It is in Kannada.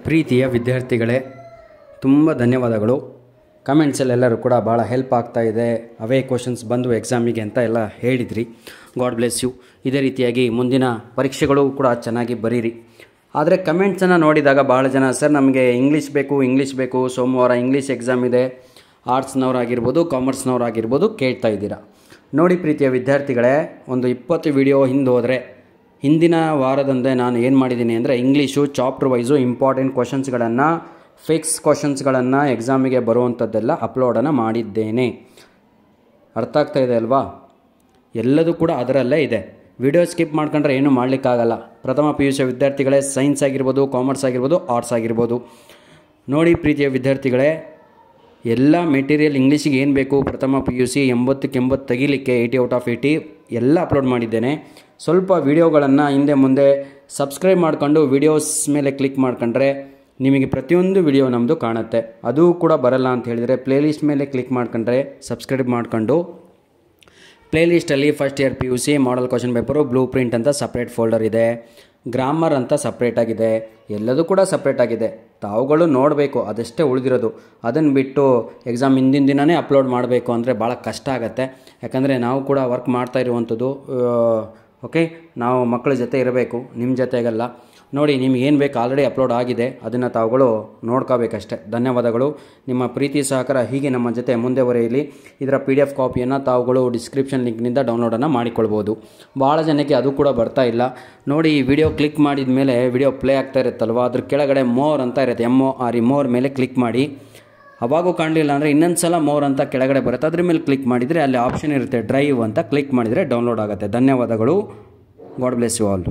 ಪ್ರೀತಿಯ ವಿದ್ಯಾರ್ಥಿಗಳೇ, ತುಂಬ ಧನ್ಯವಾದಗಳು. ಕಮೆಂಟ್ಸಲ್ಲೆಲ್ಲರೂ ಕೂಡ ಭಾಳ ಹೆಲ್ಪ್ ಆಗ್ತಾಯಿದೆ. ಅವೇ ಕ್ವಶನ್ಸ್ ಬಂದು ಎಕ್ಸಾಮಿಗೆ ಅಂತ ಎಲ್ಲ ಹೇಳಿದ್ರಿ. God bless you. ಇದೇ ರೀತಿಯಾಗಿ ಮುಂದಿನ ಪರೀಕ್ಷೆಗಳು ಕೂಡ ಚೆನ್ನಾಗಿ ಬರೀರಿ. ಆದರೆ ಕಮೆಂಟ್ಸನ್ನು ನೋಡಿದಾಗ ಭಾಳ ಜನ ಸರ್ ನಮಗೆ ಇಂಗ್ಲೀಷ್ ಬೇಕು, ಸೋಮವಾರ ಇಂಗ್ಲೀಷ್ ಎಕ್ಸಾಮ್ ಇದೆ, ಆರ್ಟ್ಸ್ನವರಾಗಿರ್ಬೋದು, ಕಾಮರ್ಸ್ನವರಾಗಿರ್ಬೋದು ಕೇಳ್ತಾ ಇದ್ದೀರಾ. ನೋಡಿ ಪ್ರೀತಿಯ ವಿದ್ಯಾರ್ಥಿಗಳೇ, ಒಂದು 20 ವಿಡಿಯೋ ಹಿಂದೆ ಹೋದರೆ ಹಿಂದಿನ ವಾರದಂದೇ ನಾನು ಏನು ಮಾಡಿದ್ದೀನಿ ಅಂದರೆ ಇಂಗ್ಲೀಷು ಚಾಪ್ಟರ್ ವೈಸು ಇಂಪಾರ್ಟೆಂಟ್ ಕ್ವಶನ್ಸ್ಗಳನ್ನು, ಫಿಕ್ಸ್ ಕ್ವಶನ್ಸ್ಗಳನ್ನು ಎಕ್ಸಾಮಿಗೆ ಬರುವಂಥದ್ದೆಲ್ಲ ಅಪ್ಲೋಡನ್ನು ಮಾಡಿದ್ದೇನೆ. ಅರ್ಥ ಆಗ್ತಾ ಇದೆ ಅಲ್ವಾ? ಎಲ್ಲದೂ ಕೂಡ ಅದರಲ್ಲೇ ಇದೆ. ವಿಡಿಯೋ ಸ್ಕಿಪ್ ಮಾಡ್ಕೊಂಡ್ರೆ ಏನೂ ಮಾಡಲಿಕ್ಕಾಗಲ್ಲ. ಪ್ರಥಮ PUC ವಿದ್ಯಾರ್ಥಿಗಳೇ, ಸೈನ್ಸ್ ಆಗಿರ್ಬೋದು, ಕಾಮರ್ಸ್ ಆಗಿರ್ಬೋದು, ಆರ್ಟ್ಸ್ ಆಗಿರ್ಬೋದು. ನೋಡಿ ಪ್ರೀತಿಯ ವಿದ್ಯಾರ್ಥಿಗಳೇ, ಎಲ್ಲ ಮೆಟೀರಿಯಲ್ ಇಂಗ್ಲೀಷಿಗೆ ಏನು ಬೇಕು, ಪ್ರಥಮ PUC 80ಕ್ಕೆ 80 ತೆಗಿಲಿಕ್ಕೆ 80 ಔಟ್ ಆಫ್ 80 ಎಲ್ಲ ಅಪ್ಲೋಡ್ ಮಾಡಿದ್ದೇನೆ. ಸ್ವಲ್ಪ ವಿಡಿಯೋಗಳನ್ನು ಹಿಂದೆ ಮುಂದೆ ಸಬ್ಸ್ಕ್ರೈಬ್ ಮಾಡ್ಕೊಂಡು ವಿಡಿಯೋಸ್ ಮೇಲೆ ಕ್ಲಿಕ್ ಮಾಡ್ಕೊಂಡ್ರೆ ನಿಮಗೆ ಪ್ರತಿಯೊಂದು ವಿಡಿಯೋ ನಮ್ಮದು ಕಾಣುತ್ತೆ. ಅದು ಕೂಡ ಬರಲ್ಲ ಅಂತ ಹೇಳಿದರೆ ಪ್ಲೇಲಿಸ್ಟ್ ಮೇಲೆ ಕ್ಲಿಕ್ ಮಾಡ್ಕೊಂಡ್ರೆ ಸಬ್ಸ್ಕ್ರೈಬ್ ಮಾಡ್ಕೊಂಡು ಪ್ಲೇಲಿಸ್ಟಲ್ಲಿ first year PUC model question paper, blueprint ಅಂತ ಸಪ್ರೇಟ್ ಫೋಲ್ಡರ್ ಇದೆ, ಗ್ರಾಮರ್ ಅಂತ ಸಪ್ರೇಟಾಗಿದೆ, ಎಲ್ಲದೂ ಕೂಡ ಸಪ್ರೇಟಾಗಿದೆ. ತಾವುಗಳು ನೋಡಬೇಕು, ಅದಷ್ಟೇ ಉಳಿದಿರೋದು. ಅದನ್ನು ಬಿಟ್ಟು ಎಕ್ಸಾಮ್ ಹಿಂದಿನ ದಿನವೇ ಅಪ್ಲೋಡ್ ಮಾಡಬೇಕು ಅಂದರೆ ಭಾಳ ಕಷ್ಟ ಆಗುತ್ತೆ. ಯಾಕಂದರೆ ನಾವು ಕೂಡ ವರ್ಕ್ ಮಾಡ್ತಾ ಇರುವಂಥದ್ದು. ಓಕೆ, ನಾವು ಮಕ್ಕಳ ಜೊತೆ ಇರಬೇಕು, ನಿಮ್ಮ ಜೊತೆಗಲ್ಲ. ನೋಡಿ, ನಿಮ್ಗೆ ಏನು ಬೇಕು ಆಲ್ರೆಡಿ ಅಪ್ಲೋಡ್ ಆಗಿದೆ, ಅದನ್ನು ತಾವುಗಳು ನೋಡ್ಕೋಬೇಕಷ್ಟೆ. ಧನ್ಯವಾದಗಳು. ನಿಮ್ಮ ಪ್ರೀತಿ ಸಹಕಾರ ಹೀಗೆ ನಮ್ಮ ಜೊತೆ ಮುಂದೆ ಬರೆಯಲಿ. ಇದರ PDF ಕಾಪಿಯನ್ನು ತಾವುಗಳು ಡಿಸ್ಕ್ರಿಪ್ಷನ್ ಲಿಂಕ್ನಿಂದ ಡೌನ್ಲೋಡನ್ನು ಮಾಡಿಕೊಳ್ಬೋದು. ಭಾಳ ಜನಕ್ಕೆ ಅದು ಕೂಡ ಬರ್ತಾ ಇಲ್ಲ. ನೋಡಿ, ಈ ವಿಡಿಯೋ ಕ್ಲಿಕ್ ಮಾಡಿದ ಮೇಲೆ ವಿಡಿಯೋ ಪ್ಲೇ ಆಗ್ತಾ ಇರುತ್ತಲ್ವ, ಅದ್ರ ಕೆಳಗಡೆ ಮೋರ್ ಅಂತ ಇರುತ್ತೆ, MORE, ಮೋರ್ ಮೇಲೆ ಕ್ಲಿಕ್ ಮಾಡಿ. ಅವಾಗೂ ಕಾಣಲಿಲ್ಲ ಅಂದರೆ ಇನ್ನೊಂದು ಸಲ ಮೋರ್ ಅಂತ ಕೆಳಗಡೆ ಬರುತ್ತೆ, ಅದ್ರ ಮೇಲೆ ಕ್ಲಿಕ್ ಮಾಡಿದರೆ ಅಲ್ಲಿ ಆಪ್ಷನ್ ಇರುತ್ತೆ ಡ್ರೈವ್ ಅಂತ, ಕ್ಲಿಕ್ ಮಾಡಿದರೆ ಡೌನ್ಲೋಡ್ ಆಗುತ್ತೆ. ಧನ್ಯವಾದಗಳು. God bless you all.